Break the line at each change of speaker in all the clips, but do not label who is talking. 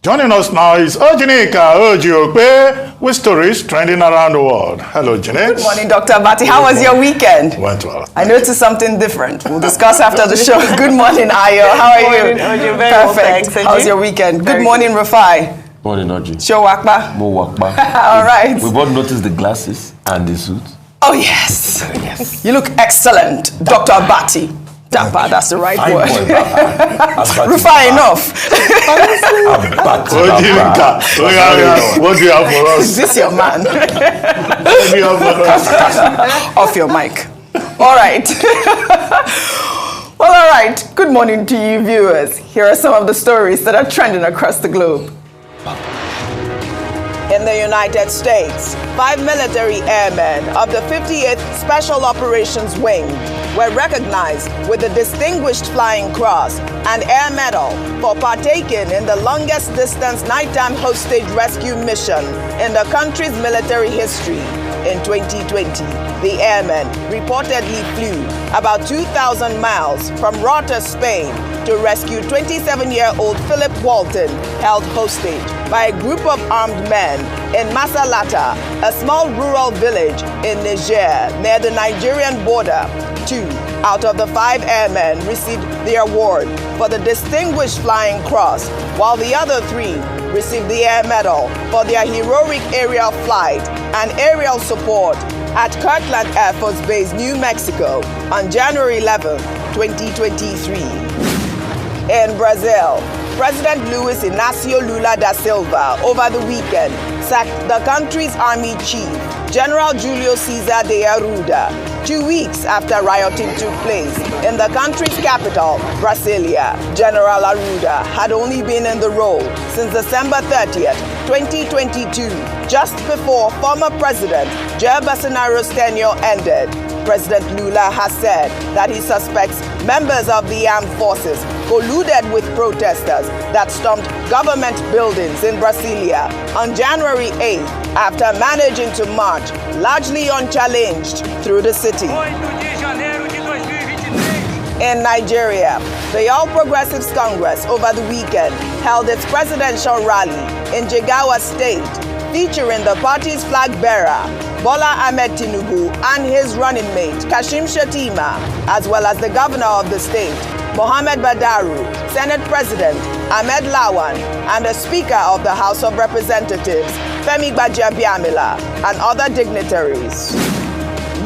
Joining us now is Ojinika Ojiope with stories trending around the world. Hello, Janet.
Good morning, Dr. Abati. How was your weekend?
Went well.
I noticed something different. We'll discuss after the show. Good morning, Ayo. How are you?
Very
Perfect.
well, thanks.
How's your weekend? Good morning, Rafai.
Morning, Oji.
Show Wakba.
Mo Wakba.
All right.
We both noticed the glasses and the suit.
Oh, yes. Yes. You look excellent, Dr. Abati. Dapper, that's the right word. Rafai, enough.
Ojinika, what do you have for us?
Is this your man?
What do you have for us?
Off your mic. All right. Well, all right. Good morning to you, viewers. Here are some of the stories that are trending across the globe. In the United States, 5 military airmen of the 58th Special Operations Wing were recognized with the Distinguished Flying Cross and Air Medal for partaking in the longest distance nighttime hostage rescue mission in the country's military history. In 2020, the airmen reportedly flew about 2,000 miles from Rota, Spain, to rescue 27-year-old Philip Walton, held hostage by a group of armed men in Masalata, a small rural village in Niger near the Nigerian border. 2 out of the 5 airmen received the award for the Distinguished Flying Cross, while the other 3 received the Air Medal for their heroic aerial flight and aerial support at Kirtland Air Force Base, New Mexico on January 11, 2023. In Brazil, President Luiz Inácio Lula da Silva over the weekend sacked the country's army chief, General Julio César de Arruda, 2 weeks after rioting took place in the country's capital, Brasilia. General Arruda had only been in the role since December 30th, 2022, just before former President Jair Bolsonaro's tenure ended. President Lula has said that he suspects members of the armed forces colluded with protesters that stormed government buildings in Brasilia on January 8th after managing to march largely unchallenged through the city. In Nigeria, the All Progressives Congress over the weekend held its presidential rally in Jigawa State, featuring the party's flag bearer, Bola Ahmed Tinubu, and his running mate, Kashim Shettima, as well as the governor of the state, Mohammed Badaru, Senate President Ahmed Lawan, and the Speaker of the House of Representatives, Femi Gbajabiamila, and other dignitaries.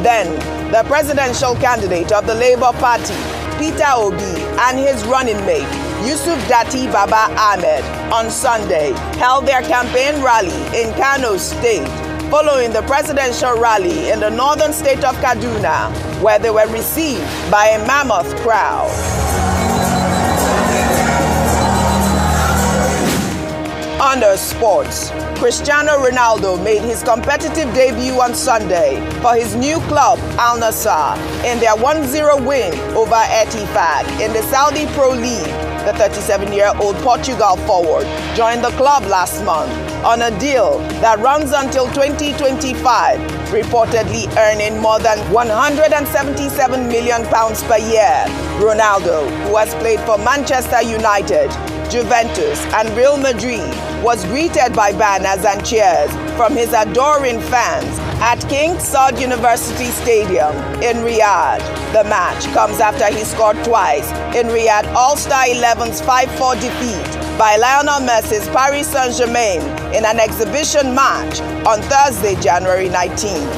Then, the presidential candidate of the Labour Party, Peter Obi, and his running mate, Yusuf Dati Baba Ahmed, on Sunday held their campaign rally in Kano State, following the presidential rally in the northern state of Kaduna, where they were received by a mammoth crowd. Under sports, Cristiano Ronaldo made his competitive debut on Sunday for his new club, Al Nassr, in their 1-0 win over Ettifaq in the Saudi Pro League. The 37-year-old Portugal forward joined the club last month on a deal that runs until 2025, reportedly earning more than £177 million per year. Ronaldo, who has played for Manchester United, Juventus, and Real Madrid, was greeted by banners and cheers from his adoring fans at King Saud University Stadium in Riyadh. The match comes after he scored twice in Riyadh All-Star 11's 5-4 defeat by Lionel Messi's Paris Saint-Germain in an exhibition match on Thursday, January 19th.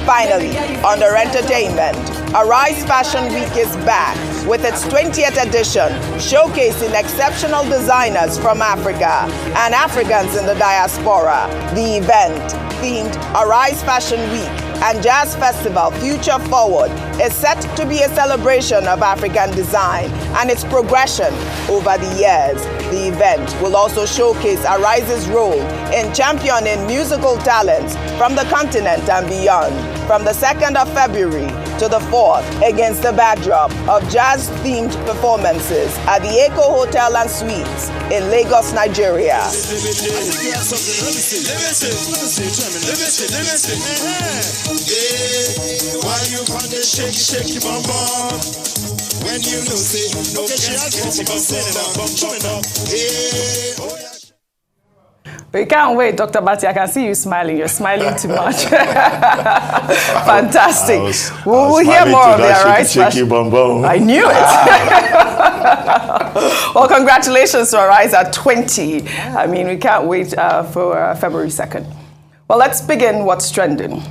Finally, under entertainment, Arise Fashion Week is back with its 20th edition, showcasing exceptional designers from Africa and Africans in the diaspora. The event, themed Arise Fashion Week and Jazz Festival Future Forward, is set to be a celebration of African design and its progression over the years. The event will also showcase Arise's role in championing musical talents from the continent and beyond, from the 2nd of February to the 4th against the backdrop of jazz-themed performances at the Echo Hotel and Suites in Lagos, Nigeria.
But you can't wait, Dr. Bati. I can see you smiling. You're smiling too much. Fantastic. We'll hear more of that, right?
Shaky bum bum.
I knew it. Well, congratulations to Arise at 20. I mean, we can't wait for February 2nd. Well, let's begin what's trending.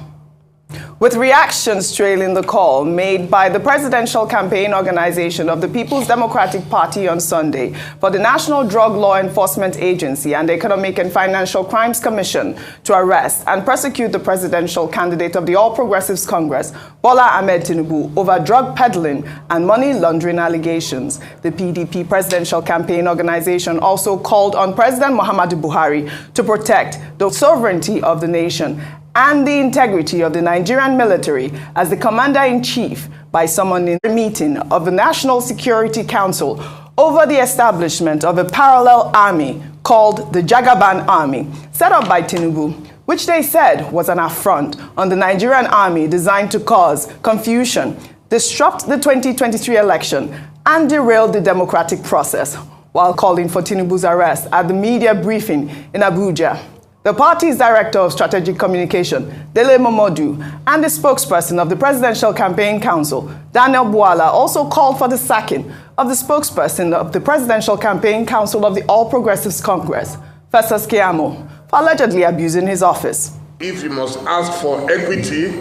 With reactions trailing the call made by the Presidential Campaign Organization of the People's Democratic Party on Sunday for the National Drug Law Enforcement Agency and the Economic and Financial Crimes Commission to arrest and prosecute the presidential candidate of the All Progressives Congress, Bola Ahmed Tinubu, over drug peddling and money laundering allegations. The PDP Presidential Campaign Organization also called on President Muhammadu Buhari to protect the sovereignty of the nation and the integrity of the Nigerian military as the commander-in-chief by summoning a meeting of the National Security Council over the establishment of a parallel army called the Jagaban Army, set up by Tinubu, which they said was an affront on the Nigerian army designed to cause confusion, disrupt the 2023 election, and derail the democratic process, while calling for Tinubu's arrest at the media briefing in Abuja. The party's Director of Strategic Communication, Dele Momodu, and the spokesperson of the Presidential Campaign Council, Daniel Bwala, also called for the sacking of the spokesperson of the Presidential Campaign Council of the All Progressives Congress, Festus Keyamo, for allegedly abusing his office.
If you must ask for equity,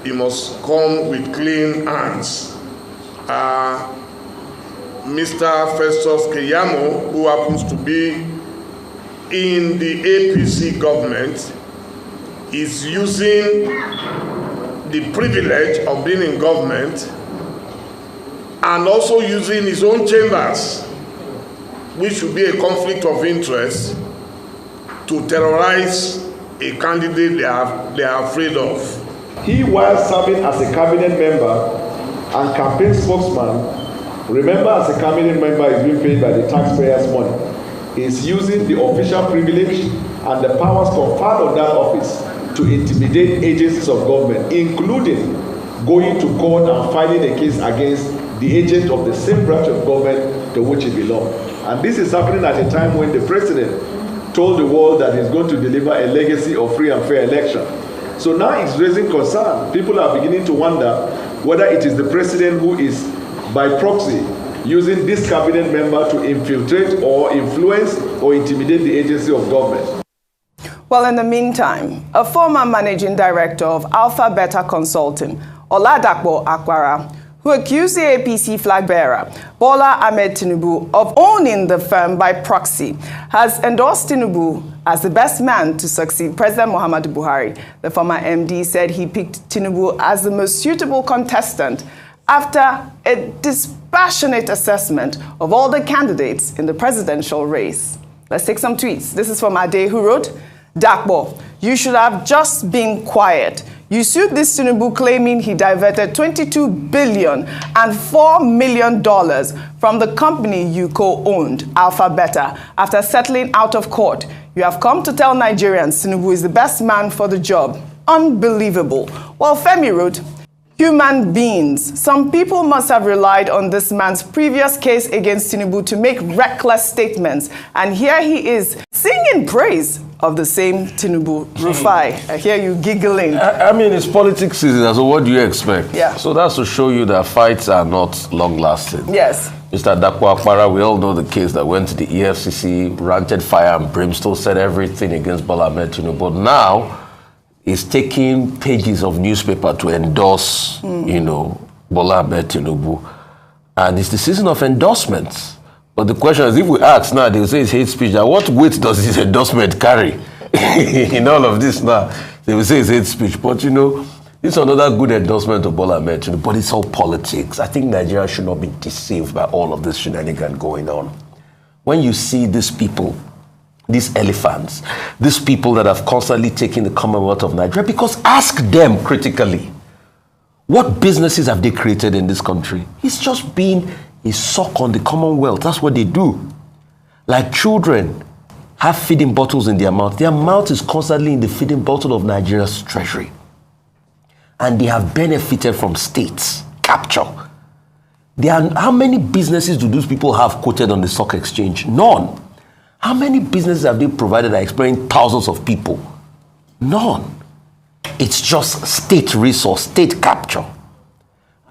you must come with clean hands. Mr. Festus Keyamo, who happens to be in the APC government, is using the privilege of being in government and also using his own chambers, which should be a conflict of interest, to terrorize a candidate they are afraid of.
He, while serving as a cabinet member and campaign spokesman, remember, as a cabinet member is being paid by the taxpayers' money, is using the official privilege and the powers conferred on that office to intimidate agencies of government, including going to court and filing a case against the agent of the same branch of government to which he belongs. And this is happening at a time when the president told the world that he's going to deliver a legacy of free and fair election. So now it's raising concern. People are beginning to wonder whether it is the president who is, by proxy, using this cabinet member to infiltrate or influence or intimidate the agency of government.
Well, in the meantime, a former managing director of Alpha Beta Consulting, Oladapo Akwara, who accused the APC flag bearer, Bola Ahmed Tinubu, of owning the firm by proxy, has endorsed Tinubu as the best man to succeed President Muhammadu Buhari. The former MD said he picked Tinubu as the most suitable contestant after a dispassionate assessment of all the candidates in the presidential race. Let's take some tweets. This is from Ade, who wrote, Dakbo, you should have just been quiet. You sued this Tinubu claiming he diverted $22 billion and $4 million from the company you co-owned, Alpha Beta, after settling out of court. You have come to tell Nigerians Tinubu is the best man for the job. Unbelievable. Well, Femi wrote, human beings. Some people must have relied on this man's previous case against Tinubu to make reckless statements. And here he is singing praise of the same Tinubu. Rufai, I hear you giggling.
I mean, it's politics season, so what do you expect?
Yeah.
So that's to show you that fights are not long-lasting.
Yes.
Mr. Dakwa Akpara, we all know the case that went to the EFCC, ranted fire and brimstone, said everything against Bola Ahmed Tinubu. But now, is taking pages of newspaper to endorse, Bola Ahmed Tinubu. And it's the season of endorsements. But the question is, if we ask now, they will say it's hate speech. Now, what weight does this endorsement carry in all of this now? They will say it's hate speech. But, this is another good endorsement of Bola Ahmed Tinubu. But it's all politics. I think Nigeria should not be deceived by all of this shenanigan going on. When you see these people, these elephants, these people that have constantly taken the Commonwealth of Nigeria, because ask them critically, What businesses have they created in this country? It's just been a suck on the Commonwealth. That's what they do. Like children have feeding bottles in their mouth. Their mouth is constantly in the feeding bottle of Nigeria's treasury. And they have benefited from states capture. How many businesses do those people have quoted on the stock exchange? None. How many businesses have they provided that are employing thousands of people? None. It's just state resource, state capture.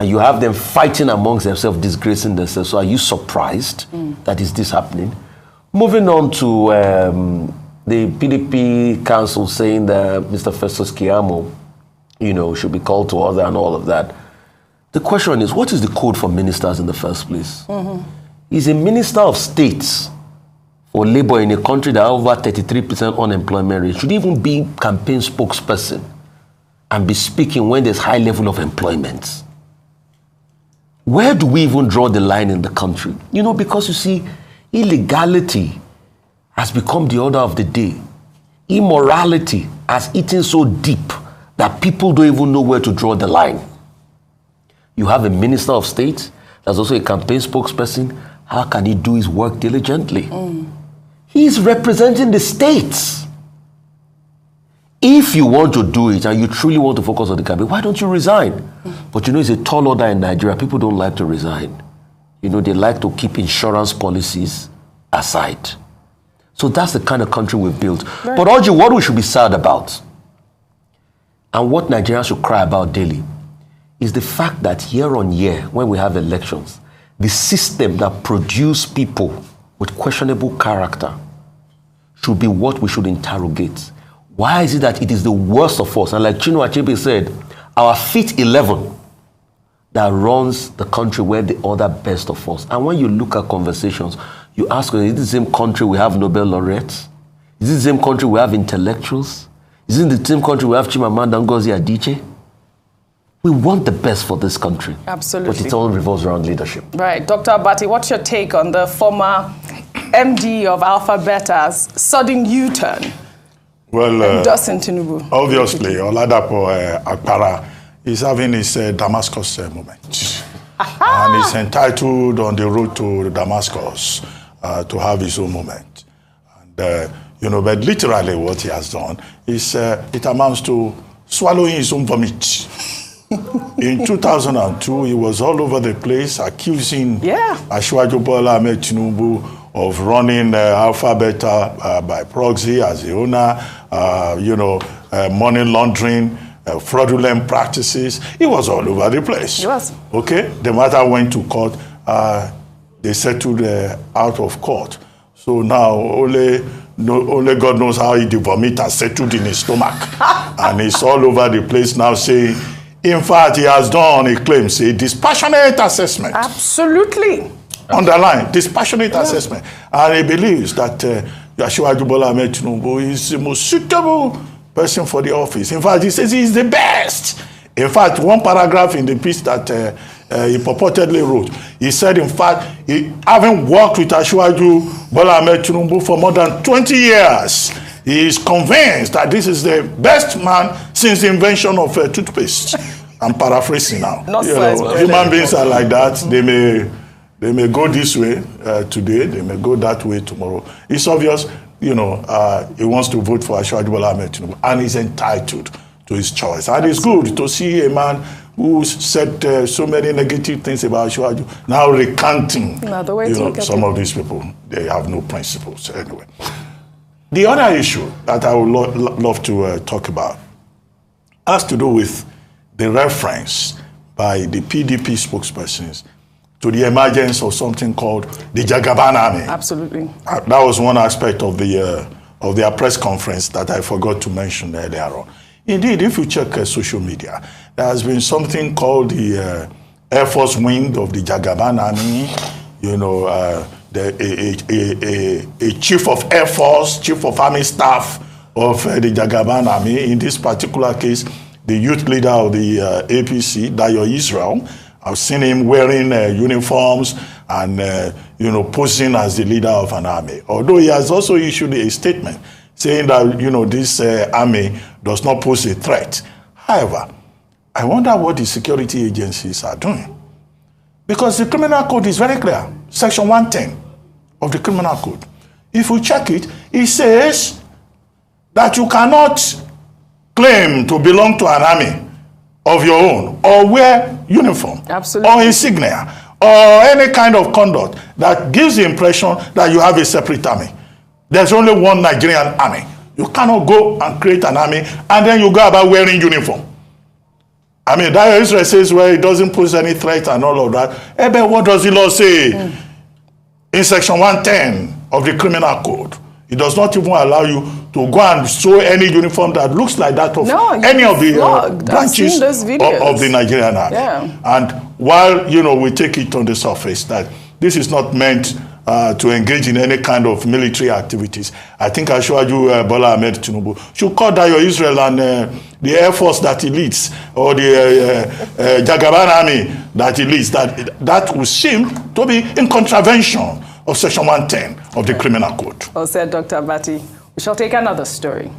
And you have them fighting amongst themselves, disgracing themselves. So are you surprised that is this happening? Moving on to the PDP council saying that Mr. Festus Keyamo, should be called to order and all of that. The question is, what is the code for ministers in the first place? He's a minister of states for labor in a country that has over 33% unemployment rate. Should even be campaign spokesperson and be speaking when there's high level of employment. Where do we even draw the line in the country? Because you see, illegality has become the order of the day. Immorality has eaten so deep that people don't even know where to draw the line. You have a minister of state that's also a campaign spokesperson. How can he do his work diligently? He's representing the states. If you want to do it and you truly want to focus on the campaign, why don't you resign? But it's a tall order in Nigeria. People don't like to resign. They like to keep insurance policies aside. So that's the kind of country we've built. Right. But Oji, what we should be sad about, and what Nigerians should cry about daily, is the fact that year on year, when we have elections, the system that produce people with questionable character should be what we should interrogate. Why is it that it is the worst of us? And like Chinua Achebe said, our fit 11 that runs the country where the other best of us. And when you look at conversations, you ask, is it the same country we have Nobel laureates? Is it the same country we have intellectuals? Is it the same country we have Chimamanda Ngozi Adichie? We want the best for this country.
Absolutely.
But it all revolves around leadership.
Right. Dr. Abati, what's your take on the former MD of Alpha Beta's sudden U-turn?
Well,
endorsing Tinubu.
Obviously, Oladapo Akpara is having his Damascus moment. And he's entitled on the road to Damascus to have his own moment. And, but literally what he has done is it amounts to swallowing his own vomit. In 2002, he was all over the place accusing Asiwaju Bola Ahmed Tinubu of running Alpha Beta by proxy as the owner, money laundering, fraudulent practices. He was all over the place.
He was.
Okay, the matter went to court. They settled out of court. So now only God knows how the vomit has settled in his stomach. And he's all over the place now saying, in fact, he has done, he claims, a dispassionate assessment.
Absolutely.
Underline, dispassionate assessment. And he believes that Asiwaju Bola Ahmed Tinubu is the most suitable person for the office. In fact, he says he is the best. In fact, one paragraph in the piece that he purportedly wrote, he said, in fact, having worked with Asiwaju Bola Ahmed Tinubu for more than 20 years, he is convinced that this is the best man since the invention of toothpaste. I'm paraphrasing now. Human beings are like that. They may go this way today. They may go that way tomorrow. It's obvious, he wants to vote for Asiwaju Bola Ahmed Tinubu, and he's entitled to his choice. And it's good to see a man who said so many negative things about Asiwaju now recanting. Some of these people, they have no principles anyway. The other issue that I would love to talk about has to do with the reference by the PDP spokespersons to the emergence of something called the Jagaban Army.
Absolutely.
That was one aspect of their press conference that I forgot to mention earlier on. Indeed, if you check social media, there has been something called the Air Force Wing of the Jagaban Army, a chief of Air Force, chief of Army Staff of the Jagaban Army. In this particular case, the youth leader of the APC, Dayo Israel. I've seen him wearing uniforms and, posing as the leader of an army. Although he has also issued a statement saying that, this army does not pose a threat. However, I wonder what the security agencies are doing. Because the criminal code is very clear. Section 110 of the criminal code. If you check it, it says that you cannot claim to belong to an army of your own or wear uniform or insignia or any kind of conduct that gives the impression that you have a separate army. There's only one Nigerian army. You cannot go and create an army and then you go about wearing uniform. I mean, that Israel says, well, it doesn't pose any threat and all of that. But what does the law say in section 110 of the criminal code? It does not even allow you to go and sew any uniform that looks like that of any of the branches of the Nigerian army. Yeah. And while, we take it on the surface that this is not meant to engage in any kind of military activities, I think Asiwaju Bola Ahmed Tinubu should call down your Israel and the Air Force that he leads, or the Jagaban Army that he leads, that would seem to be in contravention of Section 110 of the Criminal Code.
Well said, Dr. Abati. We shall take another story.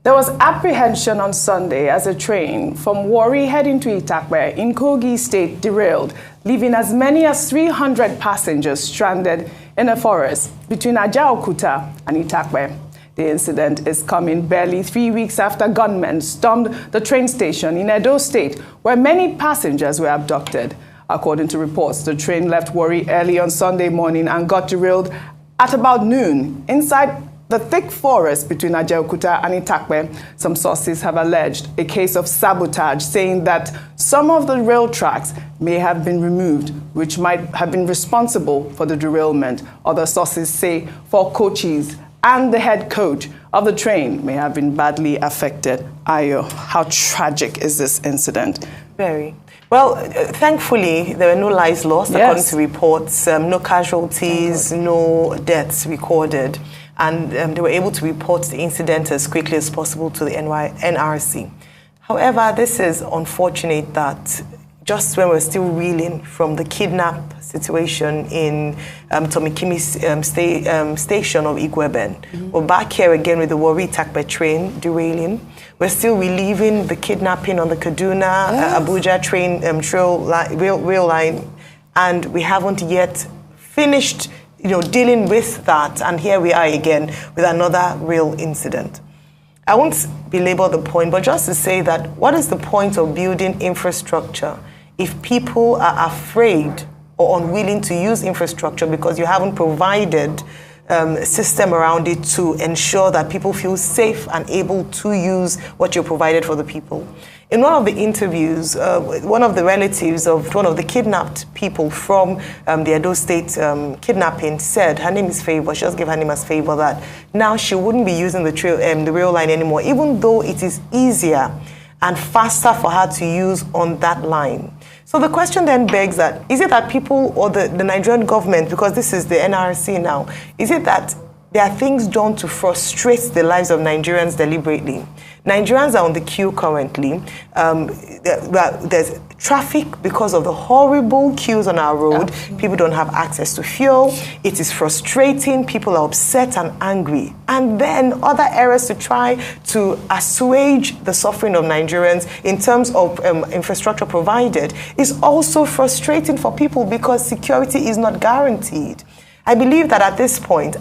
There was apprehension on Sunday as a train from Warri heading to Itakpe in Kogi State derailed, leaving as many as 300 passengers stranded in a forest between Ajaokuta and Itakpe. The incident is coming barely 3 weeks after gunmen stormed the train station in Edo State, where many passengers were abducted. According to reports, the train left Warri early on Sunday morning and got derailed at about noon inside the thick forest between Ajaokuta and Itakpe. Some sources have alleged a case of sabotage, saying that some of the rail tracks may have been removed, which might have been responsible for the derailment. Other sources say 4 coaches and the head coach of the train may have been badly affected. Ayo, how tragic is this incident?
Very. Well, thankfully, there were no lives lost, according to reports, no casualties, no deaths recorded. And they were able to report the incident as quickly as possible to the NRC. However, this is unfortunate that just when we're still reeling from the kidnap situation in Tomikimi station of Igweben, we're back here again with the Warri Itakpe train derailing. We're still relieving the kidnapping on the Kaduna Abuja train rail line, and we haven't yet finished dealing with that, and here we are again with another real incident. I won't belabor the point, but just to say that what is the point of building infrastructure if people are afraid or unwilling to use infrastructure because you haven't provided a system around it to ensure that people feel safe and able to use what you provided for the people? In one of the interviews, one of the relatives of one of the kidnapped people from the Edo State kidnapping said, her name is Favor, she just gave her name as Favor, that now she wouldn't be using the rail line anymore, even though it is easier and faster for her to use on that line. So the question then begs that, is it that people or the Nigerian government, because this is the NRC now, is it that there are things done to frustrate the lives of Nigerians deliberately? Nigerians are on the queue currently. There's traffic because of the horrible queues on our road. People don't have access to fuel. It is frustrating. People are upset and angry. And then other areas to try to assuage the suffering of Nigerians in terms of infrastructure provided is also frustrating for people because security is not guaranteed. I believe that at this point,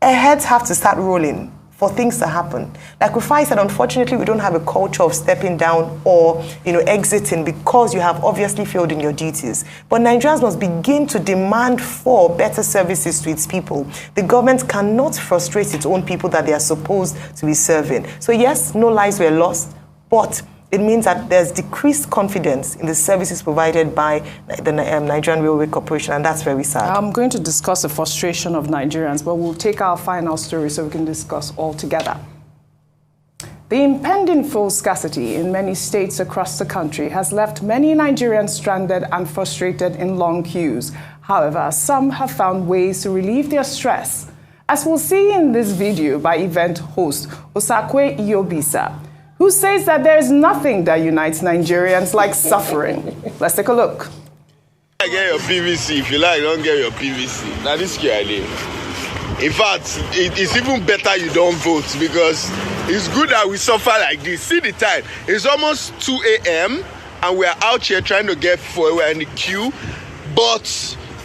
heads have to start rolling for things to happen. Like Rufai said, unfortunately, we don't have a culture of stepping down or exiting because you have obviously failed in your duties. But Nigerians must begin to demand for better services to its people. The government cannot frustrate its own people that they are supposed to be serving. So yes, no lives were lost, but it means that there's decreased confidence in the services provided by the Nigerian Railway Corporation, and that's very sad. I'm
going to discuss the frustration of Nigerians, but we'll take our final story so we can discuss all together. The impending fuel scarcity in many states across the country has left many Nigerians stranded and frustrated in long queues. However, some have found ways to relieve their stress. As we'll see in this video by event host Osakwe Iyobisa, who says that there is nothing that unites Nigerians like suffering. Let's take a look.
I get your PVC. If you like, don't get your PVC. Now this is your idea. In fact, it's even better you don't vote because It's good that we suffer like this. See the time. It's almost 2 a.m. and we are out here trying to get fuel. We're in the queue. But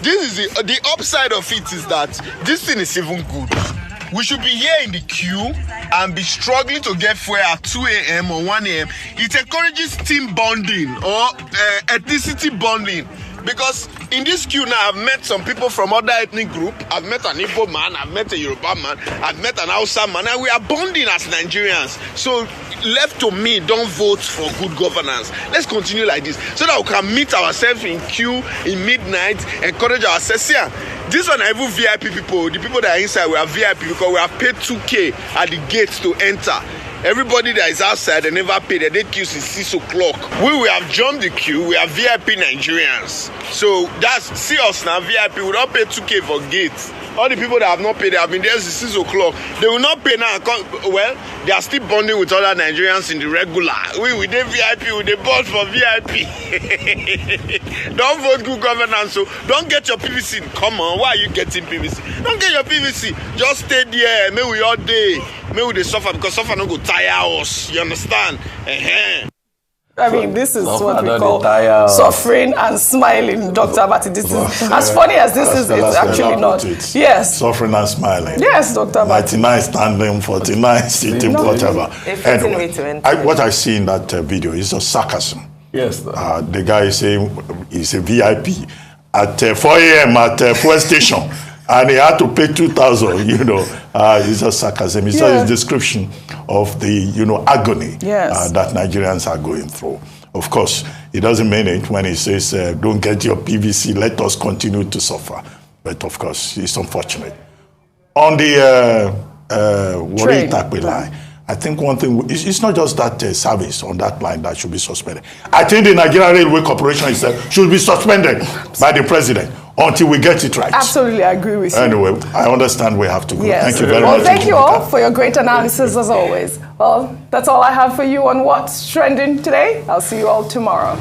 this is the upside of it is that this thing is even good. We should be here in the queue and be struggling to get fuel at 2 a.m. or 1 a.m. It encourages team bonding or ethnicity bonding. Because in this queue now, I've met some people from other ethnic group. I've met an Igbo man, I've met a Yoruba man, I've met an Hausa man, and we are bonding as Nigerians. So left to me, don't vote for good governance. Let's continue like this so that we can meet ourselves in queue in midnight, encourage ourselves. Yeah, this one, even VIP people, the people that are inside, we are VIP because we have paid 2K at the gate to enter. Everybody that is outside, they never pay. They queue since 6 o'clock. We have jumped the queue. We are VIP Nigerians. So that's, see us now, VIP. We don't pay 2K for gates. All the people that have not paid, they have been there since 6 o'clock. They will not pay now. Well, they are still bonding with other Nigerians in the regular. We did VIP, we did bond for VIP. Don't vote good governance. So don't get your PVC. Come on, why are you getting PVC? Don't get your PVC. Just stay there. May we all day. May we suffer because suffer not go tire us. You understand?
I mean, this is what we call suffering and smiling, Dr. Abati. This is as funny as this is. It's actually not. Yes,
suffering and smiling.
Yes, Dr. Abati.
99 standing, 49 sitting, whatever.
Anyway,
what I see in that video is just sarcasm.
Yes.
The guy is saying he's a VIP at 4 a.m. at fuel station. And he had to pay 2,000, it's just sarcasm. It's just a description of the, agony that Nigerians are going through. Of course, he doesn't mean it when he says, don't get your PVC, let us continue to suffer. But of course, it's unfortunate. On the Warri Itakpe line, I think one thing, it's not just that service on that line that should be suspended. I think the Nigerian Railway Corporation itself should be suspended by the president until we get it right.
Absolutely, I agree with you.
Anyway, I understand we have to go.
Yes.
Thank you very much.
Well, thank you all for your great analysis as always. Well, that's all I have for you on What's Trending today. I'll see you all tomorrow.